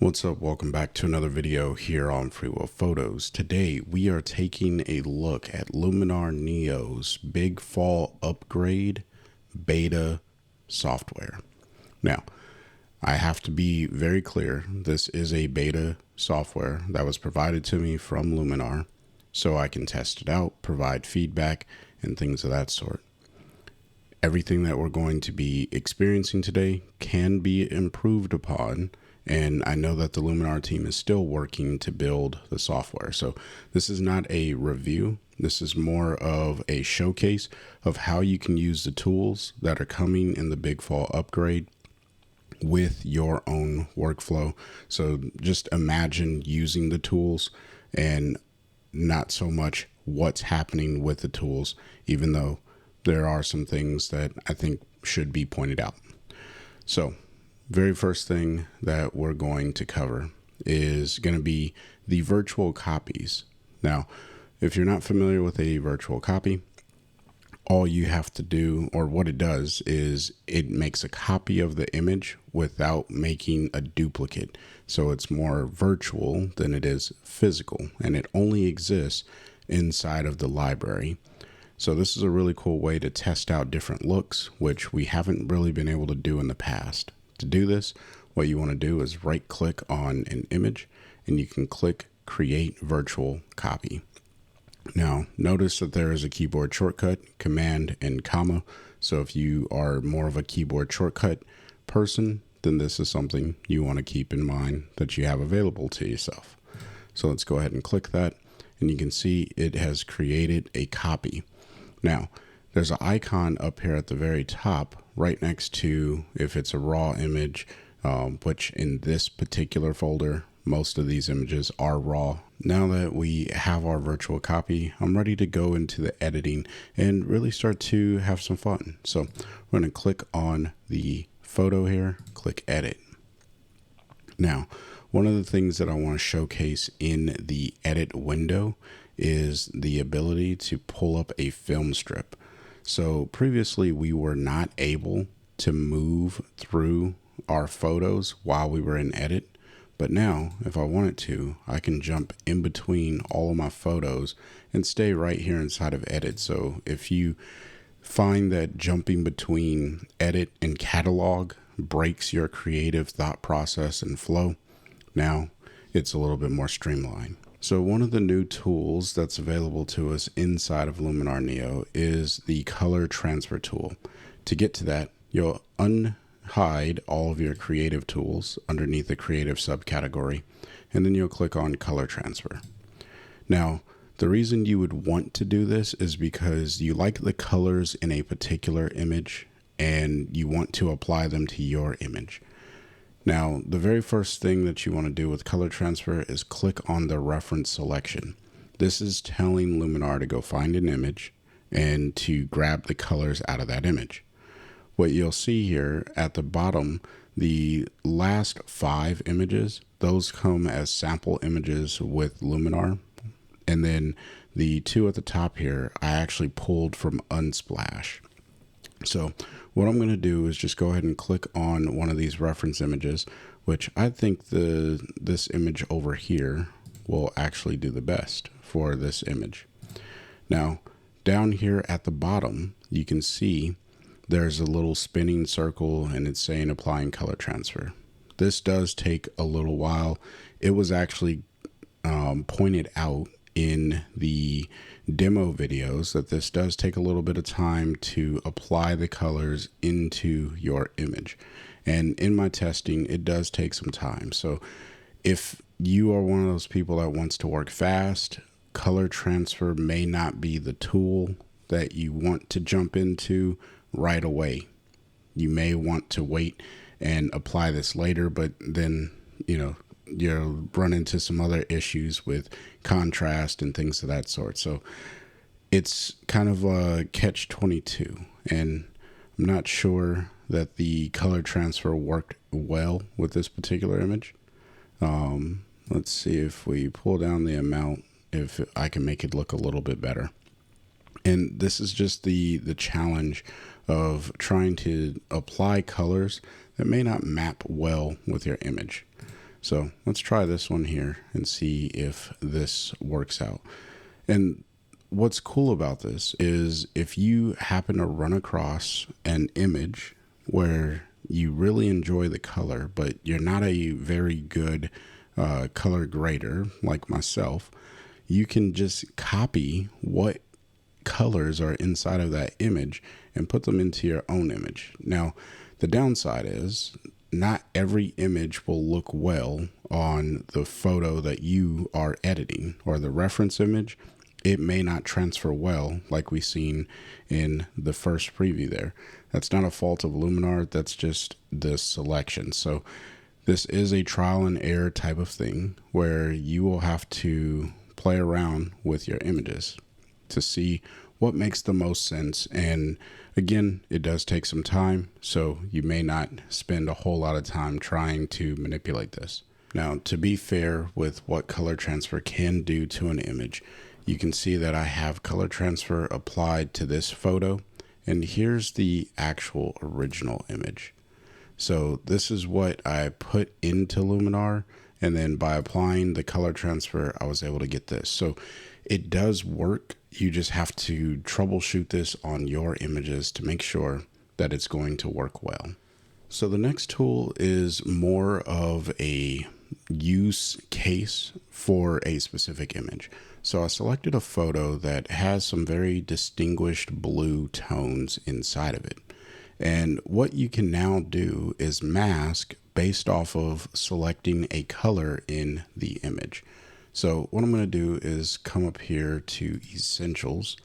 What's up? Welcome back to another video here on Free Will Photos. Today we are taking a look at Luminar Neo's Big Fall Upgrade beta software. Now, I have to be very clear, this is a beta software that was provided to me from Luminar so I can test it out, provide feedback, and things of that sort. Everything that we're going to be experiencing today can be improved upon, and I know that the Luminar team is still working to build the software. So this is not a review. This is more of a showcase of how you can use the tools that are coming in the Big Fall upgrade with your own workflow. So just imagine using the tools and not so much what's happening with the tools, even though there are some things that I think should be pointed out. So very first thing that we're going to cover is going to be the virtual copies. Now, if you're not familiar with a virtual copy, all you have to do, or what it does, is it makes a copy of the image without making a duplicate. So it's more virtual than it is physical, and it only exists inside of the library. So this is a really cool way to test out different looks, which we haven't really been able to do in the past. To do this, what you want to do is right click on an image and you can click create virtual copy. Now notice that there is a keyboard shortcut, command and comma. So if you are more of a keyboard shortcut person, then this is something you want to keep in mind that you have available to yourself. So let's go ahead and click that, and you can see it has created a copy. Now there's an icon up here at the very top right next to if it's a raw image, which in this particular folder, most of these images are raw. Now that we have our virtual copy, I'm ready to go into the editing and really start to have some fun. So we're going to click on the photo here, click edit. Now, one of the things that I want to showcase in the edit window is the ability to pull up a film strip. So previously we were not able to move through our photos while we were in edit, but now if I wanted to, I can jump in between all of my photos and stay right here inside of edit. So if you find that jumping between edit and catalog breaks your creative thought process and flow, now it's a little bit more streamlined. So one of the new tools that's available to us inside of Luminar Neo is the color transfer tool. To get to that, you'll unhide all of your creative tools underneath the creative subcategory, and then you'll click on color transfer. Now, the reason you would want to do this is because you like the colors in a particular image and you want to apply them to your image. Now, the very first thing that you want to do with color transfer is click on the reference selection. This is telling Luminar to go find an image and to grab the colors out of that image. What you'll see here at the bottom, the last 5 images, those come as sample images with Luminar. And then the 2 at the top here, I actually pulled from Unsplash. So what I'm going to do is just go ahead and click on one of these reference images, which I think this image over here will actually do the best for this image. Now, down here at the bottom, you can see there's a little spinning circle and it's saying applying color transfer. This does take a little while. It was actually pointed out in the demo videos that this does take a little bit of time to apply the colors into your image. And in my testing, it does take some time. So if you are one of those people that wants to work fast, color transfer may not be the tool that you want to jump into right away. You may want to wait and apply this later, but then, you'll run into some other issues with contrast and things of that sort. So it's kind of a catch-22, and I'm not sure that the color transfer worked well with this particular image. Let's see if we pull down the amount, if I can make it look a little bit better. And this is just the challenge of trying to apply colors that may not map well with your image. So let's try this one here and see if this works out. And what's cool about this is if you happen to run across an image where you really enjoy the color, but you're not a very good color grader like myself, you can just copy what colors are inside of that image and put them into your own image. Now, the downside is not every image will look well on the photo that you are editing or the reference image. It may not transfer well like we seen in the first preview there. That's not a fault of Luminar, that's just the selection. So this is a trial and error type of thing where you will have to play around with your images to see what makes the most sense. And again, it does take some time, so you may not spend a whole lot of time trying to manipulate this. Now, to be fair with what color transfer can do to an image, you can see that I have color transfer applied to this photo, and here's the actual original image. So this is what I put into Luminar, and then by applying the color transfer, I was able to get this. So it does work. You just have to troubleshoot this on your images to make sure that it's going to work well. So the next tool is more of a use case for a specific image. So I selected a photo that has some very distinguished blue tones inside of it. And what you can now do is mask based off of selecting a color in the image. So what I'm going to do is come up here to Essentials,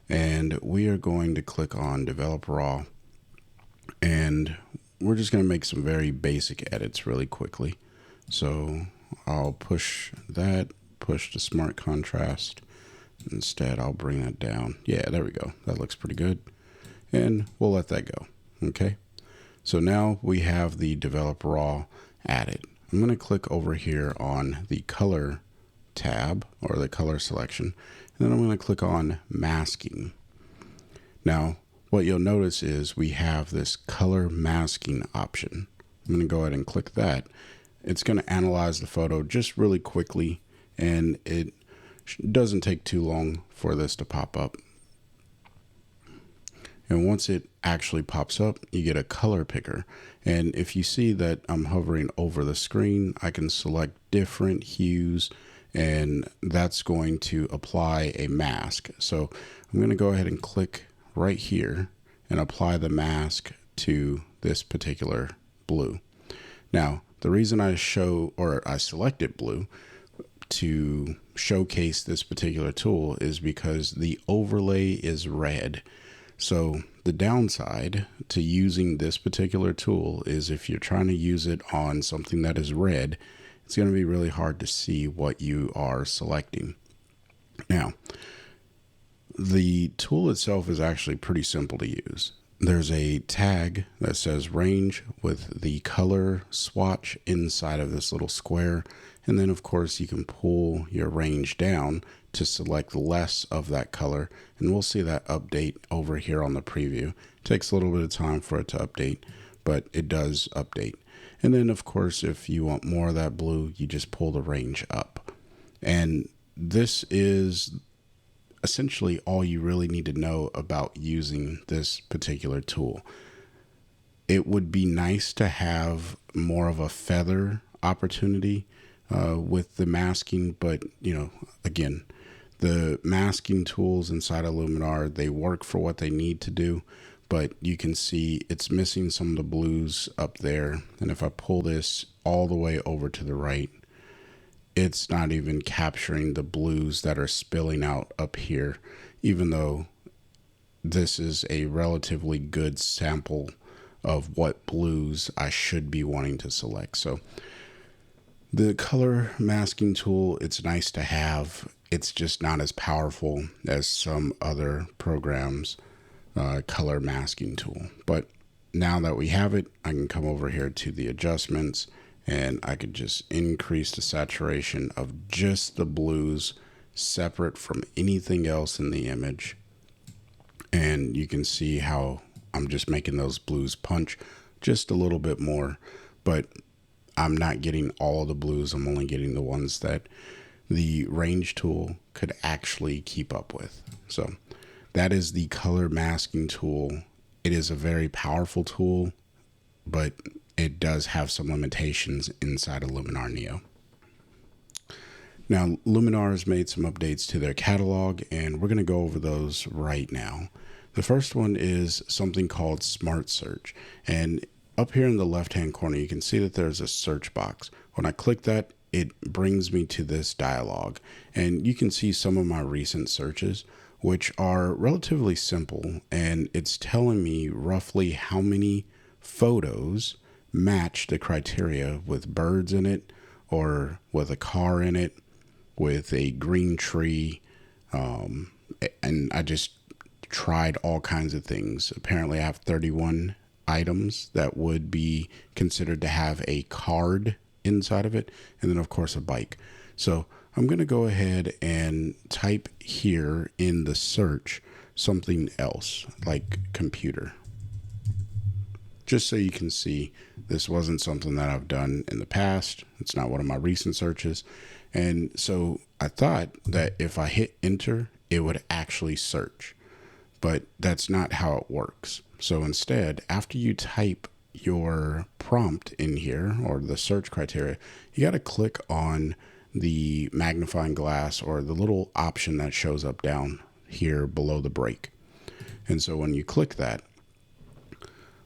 and we are going to click on Develop Raw, and we're just going to make some very basic edits really quickly. So I'll push that, push the Smart Contrast. Instead, I'll bring that down. Yeah, there we go. That looks pretty good. And we'll let that go. Okay. So now we have the Develop Raw added. I'm going to click over here on the Color tab or the color selection, and then I'm going to click on Masking. Now, what you'll notice is we have this color masking option. I'm going to go ahead and click that. It's going to analyze the photo just really quickly, and it doesn't take too long for this to pop up. And once it actually pops up, you get a color picker. And if you see that I'm hovering over the screen, I can select different hues, and that's going to apply a mask. So I'm going to go ahead and click right here and apply the mask to this particular blue. Now, the reason I selected blue to showcase this particular tool is because the overlay is red. So the downside to using this particular tool is if you're trying to use it on something that is red, it's going to be really hard to see what you are selecting. Now, the tool itself is actually pretty simple to use. There's a tag that says range with the color swatch inside of this little square. And then, of course, you can pull your range down to select less of that color. And we'll see that update over here on the preview. It takes a little bit of time for it to update, but it does update. And then, of course, if you want more of that blue, you just pull the range up. And this is essentially all you really need to know about using this particular tool. It would be nice to have more of a feather opportunity with the masking, but again, the masking tools inside of Luminar, they work for what they need to do, but you can see it's missing some of the blues up there. And if I pull this all the way over to the right, it's not even capturing the blues that are spilling out up here, even though this is a relatively good sample of what blues I should be wanting to select. So the color masking tool, it's nice to have. It's just not as powerful as some other programs' color masking tool. But now that we have it, I can come over here to the adjustments, and I could just increase the saturation of just the blues separate from anything else in the image. And you can see how I'm just making those blues punch just a little bit more. But I'm not getting all of the blues. I'm only getting the ones that the range tool could actually keep up with. So that is the color masking tool. It is a very powerful tool, but it does have some limitations inside of Luminar Neo. Now, Luminar has made some updates to their catalog, and we're going to go over those right now. The first one is something called Smart Search. And up here in the left-hand corner, you can see that there's a search box. When I click that, it brings me to this dialog. And you can see some of my recent searches, which are relatively simple. And it's telling me roughly how many photos match the criteria with birds in it, or with a car in it, with a green tree, and I just tried all kinds of things. Apparently I have 31 items that would be considered to have a card inside of it, and then of course a bike. So I'm going to go ahead and type here in the search something else, like computer, just so you can see this wasn't something that I've done in the past. It's not one of my recent searches. And so I thought that if I hit enter, it would actually search, but that's not how it works. So instead, after you type your prompt in here, or the search criteria, you got to click on the magnifying glass, or the little option that shows up down here below the break. And so when you click that,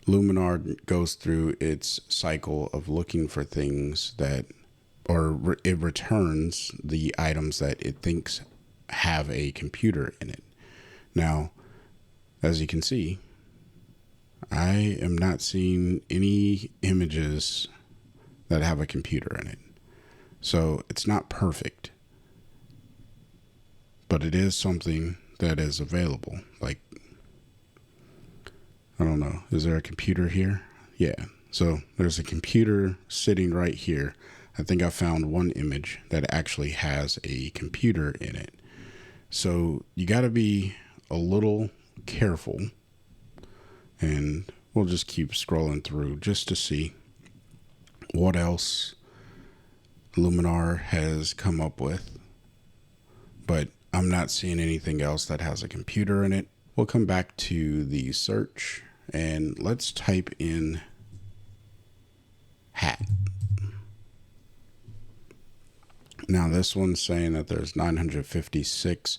Luminar goes through its cycle of looking for things that, or it returns the items that it thinks have a computer in it. Now, as you can see, I am not seeing any images that have a computer in it. So it's not perfect, but it is something that is available. Like, I don't know, is there a computer here? Yeah, so there's a computer sitting right here. I think I found one image that actually has a computer in it. So you got to be a little careful, and we'll just keep scrolling through just to see what else Luminar has come up with. But I'm not seeing anything else that has a computer in it. We'll come back to the search, and let's type in hat. Now this one's saying that there's 956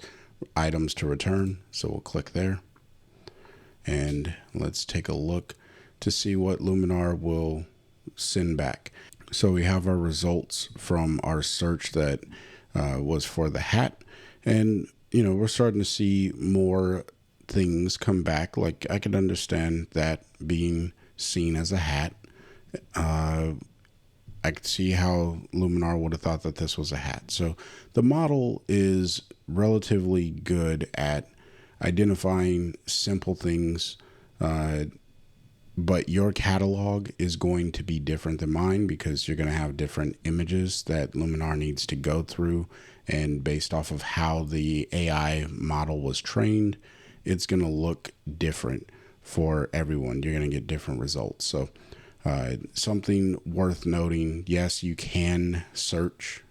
items to return, so we'll click there. And let's take a look to see what Luminar will send back. So we have our results from our search that was for the hat. And, you know, we're starting to see more things come back. Like, I could understand that being seen as a hat. I could see how Luminar would have thought that this was a hat. So the model is relatively good at identifying simple things, but your catalog is going to be different than mine, because you're going to have different images that Luminar needs to go through, and based off of how the AI model was trained, it's going to look different for everyone. You're going to get different results. So something worth noting, yes, you can search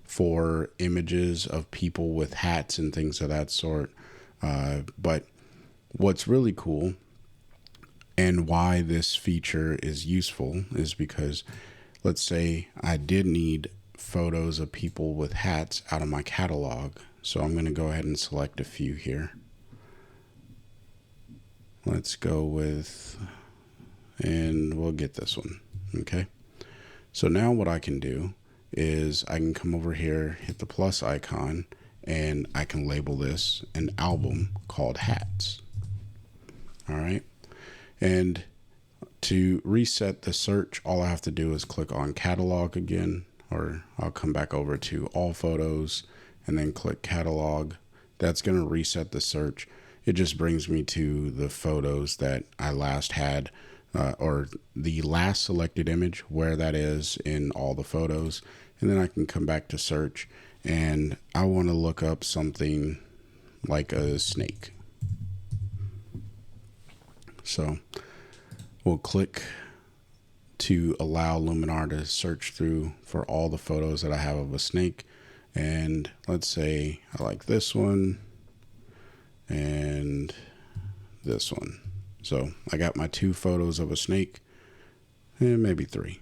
for images of people with hats and things of that sort, but what's really cool and why this feature is useful is because, let's say I did need photos of people with hats out of my catalog. So I'm going to go ahead and select a few here. Let's go with, and we'll get this one. Okay. So now what I can do is I can come over here, hit the plus icon, and I can label this an album called hats. All right. And to reset the search, all I have to do is click on catalog again, or I'll come back over to all photos and then click catalog. That's going to reset the search. It just brings me to the photos that I last had, or the last selected image, where that is in all the photos. And then I can come back to search, and I want to look up something like a snake. So we'll click to allow Luminar to search through for all the photos that I have of a snake. And let's say I like this one and this one. So I got my 2 photos of a snake, and maybe 3,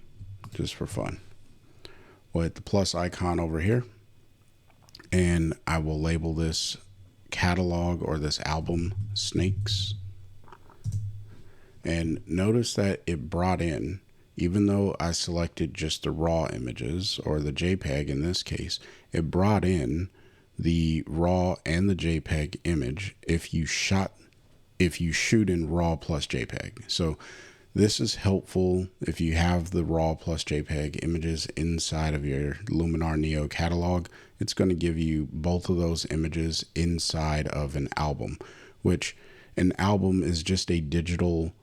just for fun. We'll hit the plus icon over here, and I will label this catalog or this album snakes. And notice that it brought in, even though I selected just the raw images, or the JPEG in this case, it brought in the raw and the JPEG image if you shoot in raw plus JPEG. So this is helpful if you have the raw plus JPEG images inside of your Luminar Neo catalog. It's going to give you both of those images inside of an album, which an album is just a digital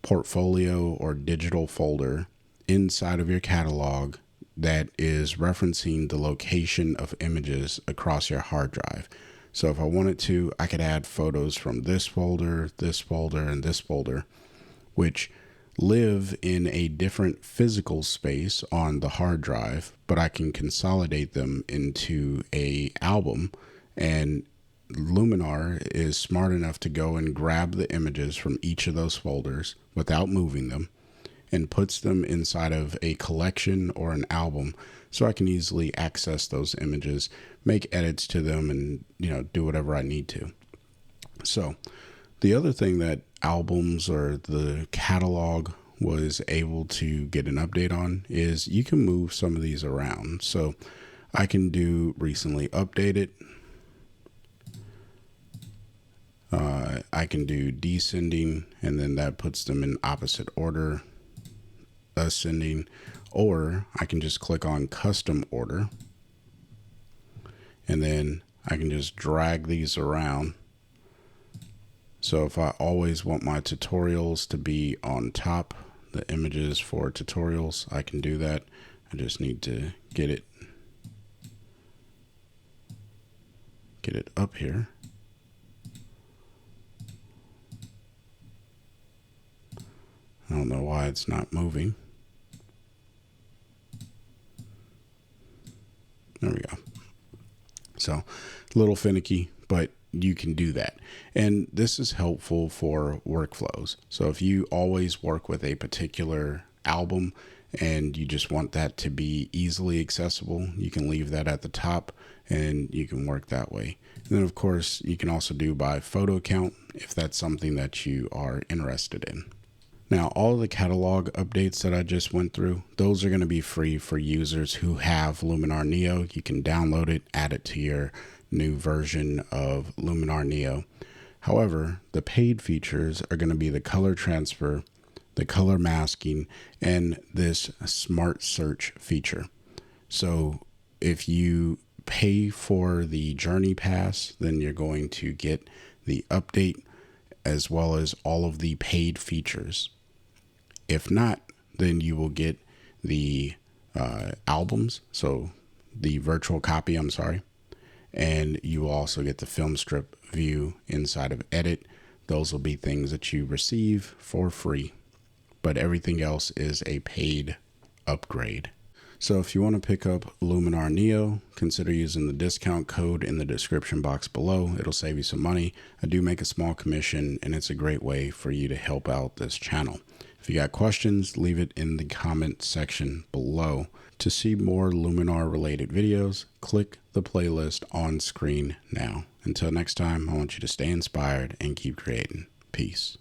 portfolio or digital folder inside of your catalog that is referencing the location of images across your hard drive. So if I wanted to, I could add photos from this folder, and this folder, which live in a different physical space on the hard drive, but I can consolidate them into an album. And Luminar is smart enough to go and grab the images from each of those folders without moving them and puts them inside of a collection or an album, so I can easily access those images, make edits to them, and do whatever I need to. So the other thing that albums or the catalog was able to get an update on is you can move some of these around. So I can do recently updated. I can do descending, and then that puts them in opposite order, ascending, or I can just click on custom order, and then I can just drag these around. So if I always want my tutorials to be on top, the images for tutorials, I can do that. I just need to get it up here. I don't know why it's not moving. There we go. So a little finicky, but you can do that. And this is helpful for workflows. So if you always work with a particular album and you just want that to be easily accessible, you can leave that at the top and you can work that way. And then of course you can also do by photo count if that's something that you are interested in. Now, all the catalog updates that I just went through, those are going to be free for users who have Luminar Neo. You can download it, add it to your new version of Luminar Neo. However, the paid features are going to be the color transfer, the color masking, and this smart search feature. So if you pay for the Journey Pass, then you're going to get the update as well as all of the paid features. If not, then you will get the albums, so the virtual copy, and you will also get the film strip view inside of Edit. Those will be things that you receive for free, but everything else is a paid upgrade. So if you want to pick up Luminar Neo, consider using the discount code in the description box below. It'll save you some money. I do make a small commission, and it's a great way for you to help out this channel. If you got questions, leave it in the comment section below. To see more Luminar related videos, click the playlist on screen now. Until next time, I want you to stay inspired and keep creating. Peace.